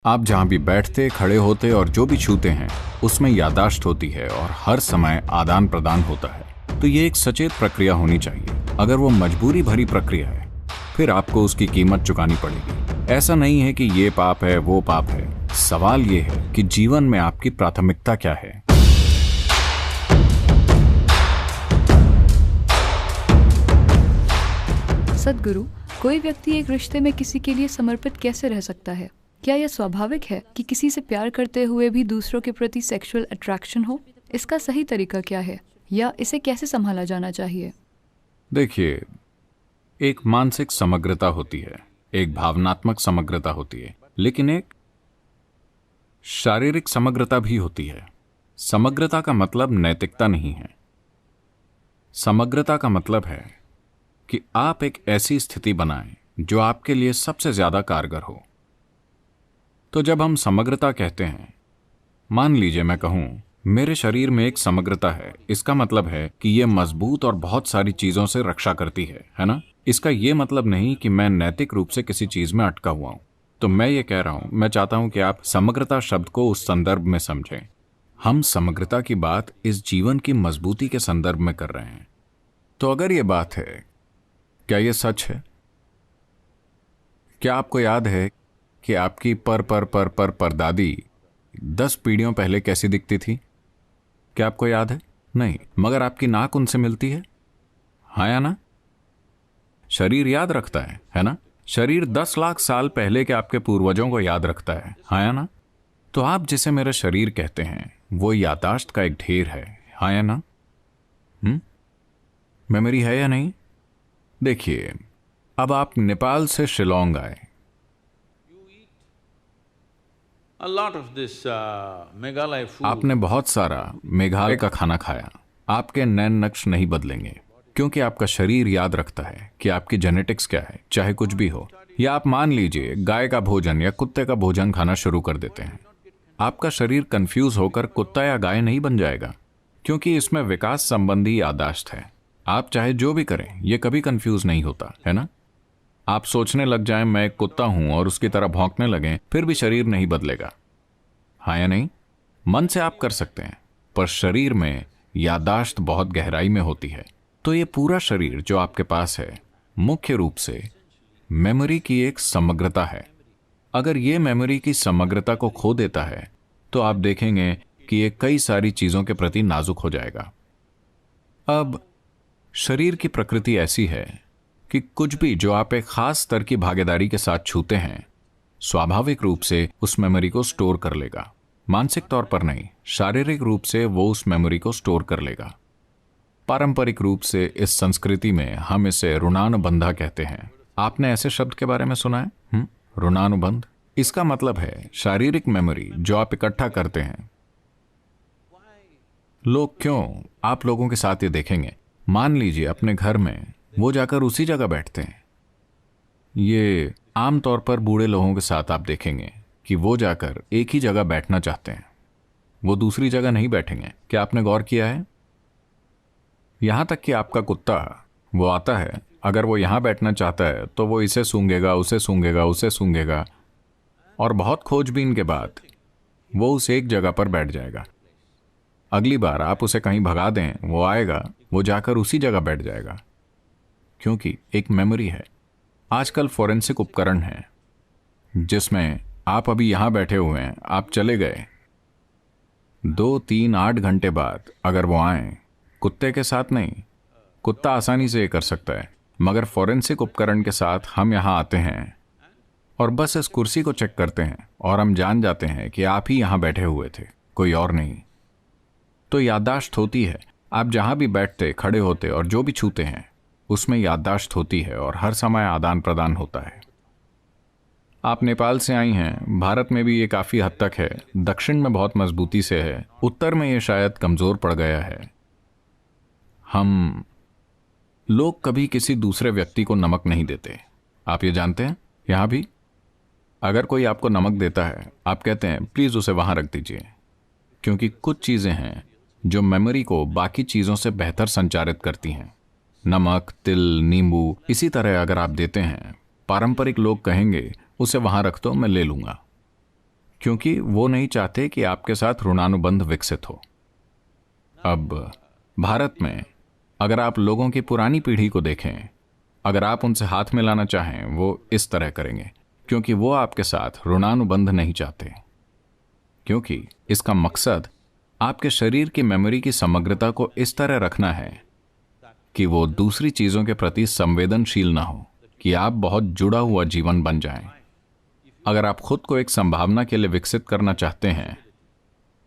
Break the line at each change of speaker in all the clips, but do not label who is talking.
आप जहां भी बैठते, खड़े होते और जो भी छूते हैं उसमें याददाश्त होती है और हर समय आदान प्रदान होता है। तो ये एक सचेत प्रक्रिया होनी चाहिए। अगर वो मजबूरी भरी प्रक्रिया है फिर आपको उसकी कीमत चुकानी पड़ेगी। ऐसा नहीं है कि ये पाप है वो पाप है। सवाल ये है कि जीवन में आपकी प्राथमिकता क्या है।
सद्गुरु, कोई व्यक्ति एक रिश्ते में किसी के लिए समर्पित कैसे रह सकता है? क्या यह स्वाभाविक है कि किसी से प्यार करते हुए भी दूसरों के प्रति सेक्सुअल अट्रैक्शन हो? इसका सही तरीका क्या है या इसे कैसे संभाला जाना चाहिए?
देखिए, एक मानसिक समग्रता होती है, एक भावनात्मक समग्रता होती है, लेकिन एक शारीरिक समग्रता भी होती है। समग्रता का मतलब नैतिकता नहीं है। समग्रता का मतलब है कि आप एक ऐसी स्थिति बनाएं जो आपके लिए सबसे ज्यादा कारगर हो। तो जब हम समग्रता कहते हैं, मान लीजिए मैं कहूं मेरे शरीर में एक समग्रता है, इसका मतलब है कि यह मजबूत और बहुत सारी चीजों से रक्षा करती है ना? इसका यह मतलब नहीं कि मैं नैतिक रूप से किसी चीज में अटका हुआ हूं। तो मैं ये कह रहा हूं, मैं चाहता हूं कि आप समग्रता शब्द को उस संदर्भ में समझें। हम समग्रता की बात इस जीवन की मजबूती के संदर्भ में कर रहे हैं। तो अगर यह बात है, क्या यह सच है? क्या आपको याद है कि आपकी परदादी 10 पीढ़ियों पहले कैसी दिखती थी? क्या आपको याद है? नहीं, मगर आपकी नाक उनसे मिलती है, हाँ या ना? शरीर याद रखता है ना? शरीर 10 लाख साल पहले के आपके पूर्वजों को याद रखता है, हाँ या ना? तो आप जिसे मेरा शरीर कहते हैं वो याददाश्त का एक ढेर है, हाँ या ना? मेमोरी है या नहीं? देखिए, अब आप नेपाल से शिलोंग आए। आपने बहुत सारा मेघालय का खाना खाया। आपके नैन नक्श नहीं बदलेंगे क्योंकि आपका शरीर याद रखता है कि आपकी जेनेटिक्स क्या है, चाहे कुछ भी हो। या आप मान लीजिए गाय का भोजन या कुत्ते का भोजन खाना शुरू कर देते हैं, आपका शरीर कंफ्यूज होकर कुत्ता या गाय नहीं बन जाएगा क्योंकि इसमें विकास संबंधी याददाश्त है। आप चाहे जो भी करें ये कभी कंफ्यूज नहीं होता, है ना? आप सोचने लग जाएं मैं एक कुत्ता हूं और उसकी तरह भौंकने लगें, फिर भी शरीर नहीं बदलेगा, हाँ या नहीं? मन से आप कर सकते हैं, पर शरीर में याददाश्त बहुत गहराई में होती है। तो ये पूरा शरीर जो आपके पास है मुख्य रूप से मेमोरी की एक समग्रता है। अगर ये मेमोरी की समग्रता को खो देता है तो आप देखेंगे कि ये कई सारी चीजों के प्रति नाजुक हो जाएगा। अब शरीर की प्रकृति ऐसी है कि कुछ भी जो आप एक खास स्तर की भागीदारी के साथ छूते हैं स्वाभाविक रूप से उस मेमोरी को स्टोर कर लेगा। मानसिक तौर पर नहीं, शारीरिक रूप से वो उस मेमोरी को स्टोर कर लेगा। पारंपरिक रूप से इस संस्कृति में हम इसे ऋणानुबंधा कहते हैं। आपने ऐसे शब्द के बारे में सुना है? ऋणानुबंध। इसका मतलब है शारीरिक मेमोरी जो आप इकट्ठा करते हैं। लोग क्यों, आप लोगों के साथ ये देखेंगे, मान लीजिए अपने घर में वो जाकर उसी जगह बैठते हैं। ये आमतौर पर बूढ़े लोगों के साथ आप देखेंगे कि वो जाकर एक ही जगह बैठना चाहते हैं, वो दूसरी जगह नहीं बैठेंगे। क्या आपने गौर किया है? यहां तक कि आपका कुत्ता, वो आता है, अगर वो यहां बैठना चाहता है तो वो इसे सूंघेगा, उसे सूंघेगा, उसे सूंघेगा और बहुत खोजबीन के बाद वो उस एक जगह पर बैठ जाएगा। अगली बार आप उसे कहीं भगा दें, वो आएगा, वो जाकर उसी जगह बैठ जाएगा क्योंकि एक मेमोरी है। आजकल फोरेंसिक उपकरण हैं जिसमें आप अभी यहां बैठे हुए हैं, आप चले गए, 2, 3, 8 घंटे बाद अगर वो आए, कुत्ते के साथ नहीं, कुत्ता आसानी से ये कर सकता है, मगर फोरेंसिक उपकरण के साथ हम यहां आते हैं और बस इस कुर्सी को चेक करते हैं और हम जान जाते हैं कि आप ही यहां बैठे हुए थे, कोई और नहीं। तो याददाश्त होती है। आप जहां भी बैठते, खड़े होते और जो भी छूते हैं उसमें याददाश्त होती है और हर समय आदान प्रदान होता है। आप नेपाल से आई हैं, भारत में भी ये काफी हद तक है, दक्षिण में बहुत मजबूती से है, उत्तर में ये शायद कमजोर पड़ गया है। हम लोग कभी किसी दूसरे व्यक्ति को नमक नहीं देते, आप ये जानते हैं? यहां भी अगर कोई आपको नमक देता है, आप कहते हैं प्लीज उसे वहां रख दीजिए, क्योंकि कुछ चीजें हैं जो मेमोरी को बाकी चीजों से बेहतर संचारित करती हैं। नमक, तिल, नींबू, इसी तरह अगर आप देते हैं, पारंपरिक लोग कहेंगे उसे वहां रख दो, मैं ले लूंगा। क्योंकि वो नहीं चाहते कि आपके साथ ऋणानुबंध विकसित हो। अब भारत में अगर आप लोगों की पुरानी पीढ़ी को देखें, अगर आप उनसे हाथ मिलाना चाहें, वो इस तरह करेंगे, क्योंकि वो आपके साथ ऋणानुबंध नहीं चाहते, क्योंकि इसका मकसद आपके शरीर की मेमोरी की समग्रता को इस तरह रखना है कि वो दूसरी चीजों के प्रति संवेदनशील ना हो, कि आप बहुत जुड़ा हुआ जीवन बन जाएं। अगर आप खुद को एक संभावना के लिए विकसित करना चाहते हैं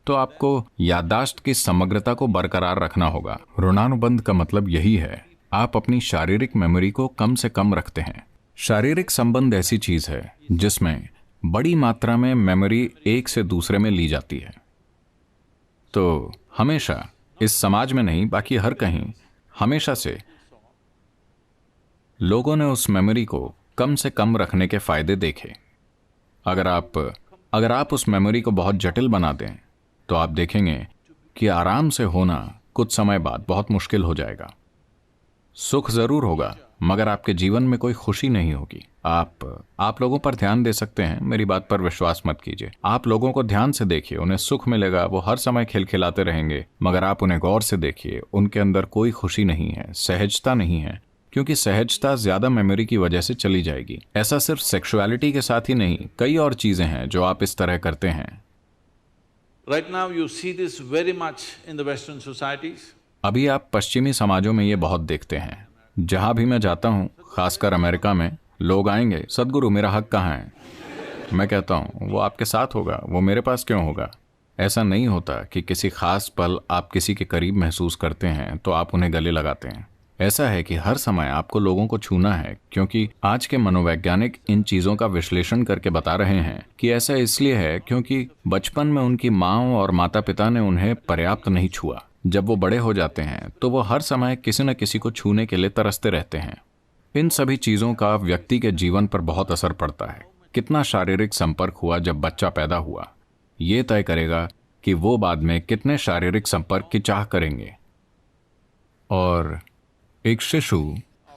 तो आपको याददाश्त की समग्रता को बरकरार रखना होगा। ऋणानुबंध का मतलब यही है, आप अपनी शारीरिक मेमोरी को कम से कम रखते हैं। शारीरिक संबंध ऐसी चीज है जिसमें बड़ी मात्रा में मेमोरी एक से दूसरे में ली जाती है। तो हमेशा, इस समाज में नहीं बाकी हर कहीं, हमेशा से लोगों ने उस मेमोरी को कम से कम रखने के फायदे देखे। अगर आप उस मेमोरी को बहुत जटिल बना दें तो आप देखेंगे कि आराम से होना कुछ समय बाद बहुत मुश्किल हो जाएगा। सुख जरूर होगा मगर आपके जीवन में कोई खुशी नहीं होगी। आप लोगों पर ध्यान दे सकते हैं, मेरी बात पर विश्वास मत कीजिए। आप लोगों को ध्यान से देखिए, उन्हें सुख मिलेगा, वो हर समय खिलखिलाते रहेंगे, मगर आप उन्हें गौर से देखिए, उनके अंदर कोई खुशी नहीं है, सहजता नहीं है, क्योंकि सहजता ज्यादा मेमोरी की वजह से चली जाएगी। ऐसा सिर्फ सेक्सुअलिटी के साथ ही नहीं, कई और चीजें हैं जो आप इस तरह करते हैं।
Right now you see this very much in the Western societies.
अभी आप पश्चिमी समाजों में ये बहुत देखते हैं। जहां भी मैं जाता हूं, खासकर अमेरिका में, लोग आएंगे, सदगुरु मेरा हक कहाँ है? मैं कहता हूं वो आपके साथ होगा, वो मेरे पास क्यों होगा? ऐसा नहीं होता कि किसी खास पल आप किसी के करीब महसूस करते हैं तो आप उन्हें गले लगाते हैं। ऐसा है कि हर समय आपको लोगों को छूना है, क्योंकि आज के मनोवैज्ञानिक इन चीजों का विश्लेषण करके बता रहे हैं कि ऐसा इसलिए है क्योंकि बचपन में उनकी माँ और माता पिता ने उन्हें पर्याप्त नहीं छुआ। जब वो बड़े हो जाते हैं तो वो हर समय किसी न किसी को छूने के लिए तरसते रहते हैं। इन सभी चीजों का व्यक्ति के जीवन पर बहुत असर पड़ता है। कितना शारीरिक संपर्क हुआ जब बच्चा पैदा हुआ, ये तय करेगा कि वो बाद में कितने शारीरिक संपर्क की चाह करेंगे। और एक शिशु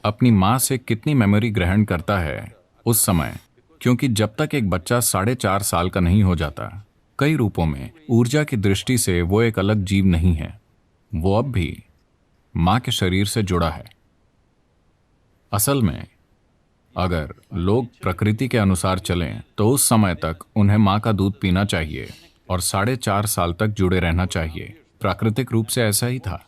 अपनी माँ से कितनी मेमोरी ग्रहण करता है उस समय, क्योंकि जब तक एक बच्चा 4.5 साल का नहीं हो जाता, कई रूपों में ऊर्जा की दृष्टि से वो एक अलग जीव नहीं है। वो अब भी माँ के शरीर से जुड़ा है। असल में अगर लोग प्रकृति के अनुसार चलें तो उस समय तक उन्हें माँ का दूध पीना चाहिए और 4.5 साल तक जुड़े रहना चाहिए। प्राकृतिक रूप से ऐसा ही था।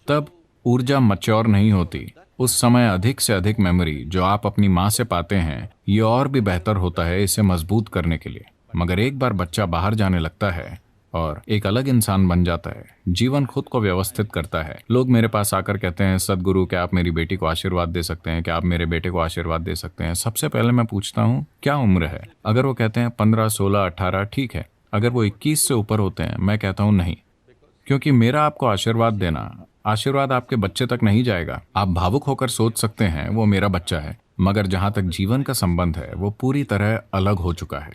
तब ऊर्जा मैच्योर नहीं होती। उस समय अधिक से अधिक मेमोरी जो आप अपनी माँ से पाते हैं, ये और भी बेहतर होता है इसे मजबूत करने के लिए। मगर एक बार बच्चा बाहर जाने लगता है और एक अलग इंसान बन जाता है, जीवन खुद को व्यवस्थित करता है। लोग मेरे पास आकर कहते हैं, सदगुरु क्या आप मेरी बेटी को आशीर्वाद दे सकते हैं? क्या आप मेरे बेटे को आशीर्वाद दे सकते हैं? सबसे पहले मैं पूछता हूँ क्या उम्र है? अगर वो कहते हैं 15, 16, 18, ठीक है। अगर वो 21 से ऊपर होते हैं, मैं कहता हूँ नहीं, क्योंकि मेरा आपको आशीर्वाद देना, आशीर्वाद आपके बच्चे तक नहीं जाएगा। आप भावुक होकर सोच सकते हैं वो मेरा बच्चा है, मगर जहां तक जीवन का संबंध है वो पूरी तरह अलग हो चुका है।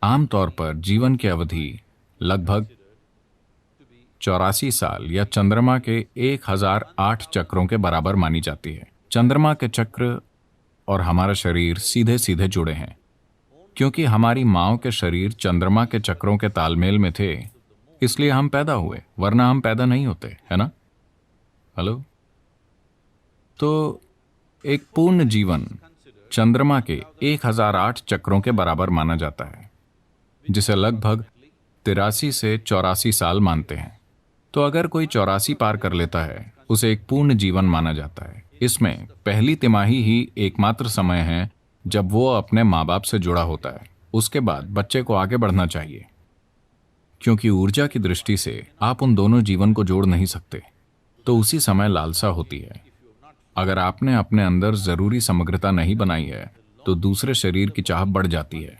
आमतौर पर जीवन की अवधि लगभग 84 साल या चंद्रमा के 1008 चक्रों के बराबर मानी जाती है। चंद्रमा के चक्र और हमारा शरीर सीधे सीधे जुड़े हैं, क्योंकि हमारी माँओं के शरीर चंद्रमा के चक्रों के तालमेल में थे, इसलिए हम पैदा हुए, वरना हम पैदा नहीं होते, है ना? हेलो? तो एक पूर्ण जीवन चंद्रमा के 1008 चक्रों के बराबर माना जाता है, जिसे लगभग 83 से 84 साल मानते हैं। तो अगर कोई 84 पार कर लेता है, उसे एक पूर्ण जीवन माना जाता है। इसमें पहली तिमाही ही एकमात्र समय है जब वो अपने माँ बाप से जुड़ा होता है। उसके बाद बच्चे को आगे बढ़ना चाहिए, क्योंकि ऊर्जा की दृष्टि से आप उन दोनों जीवन को जोड़ नहीं सकते। तो उसी समय लालसा होती है। अगर आपने अपने अंदर जरूरी समग्रता नहीं बनाई है तो दूसरे शरीर की चाह बढ़ जाती है।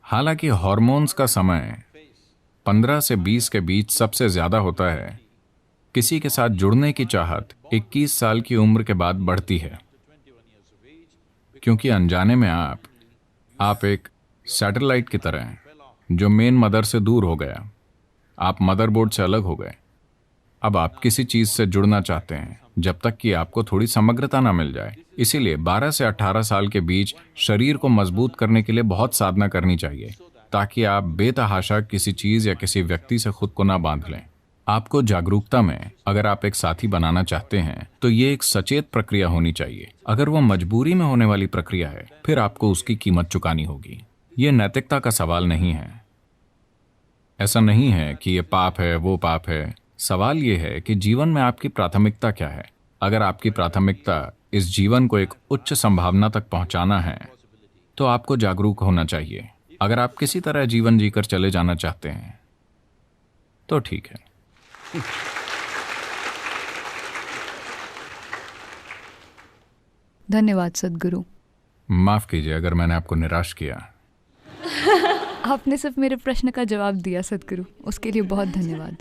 हालांकि हार्मोन्स का समय 15 से 20 के बीच सबसे ज्यादा होता है। किसी के साथ जुड़ने की चाहत 21 साल की उम्र के बाद बढ़ती है, क्योंकि अनजाने में आप एक सैटेलाइट की तरह हैं जो मेन मदर से दूर हो गया। आप मदरबोर्ड से अलग हो गए। अब आप किसी चीज से जुड़ना चाहते हैं जब तक कि आपको थोड़ी समग्रता ना मिल जाए। इसीलिए 12 से 18 साल के बीच शरीर को मजबूत करने के लिए बहुत साधना करनी चाहिए। ताकि आप बेतहाशा किसी चीज या किसी व्यक्ति से खुद को ना बांध लें। आपको जागरूकता में अगर आप एक साथी बनाना चाहते हैं तो ये एक सचेत प्रक्रिया होनी चाहिए। अगर वो मजबूरी में होने वाली प्रक्रिया है फिर आपको उसकी कीमत चुकानी होगी। ये नैतिकता का सवाल नहीं है। ऐसा नहीं है कि ये पाप है वो पाप है। सवाल ये है कि जीवन में आपकी प्राथमिकता क्या है। अगर आपकी प्राथमिकता इस जीवन को एक उच्च संभावना तक पहुंचाना है तो आपको जागरूक होना चाहिए। अगर आप किसी तरह जीवन जीकर चले जाना चाहते हैं तो ठीक है।
धन्यवाद सद्गुरु।
माफ कीजिए अगर मैंने आपको निराश किया।
आपने सिर्फ मेरे प्रश्न का जवाब दिया सद्गुरु, उसके लिए बहुत धन्यवाद।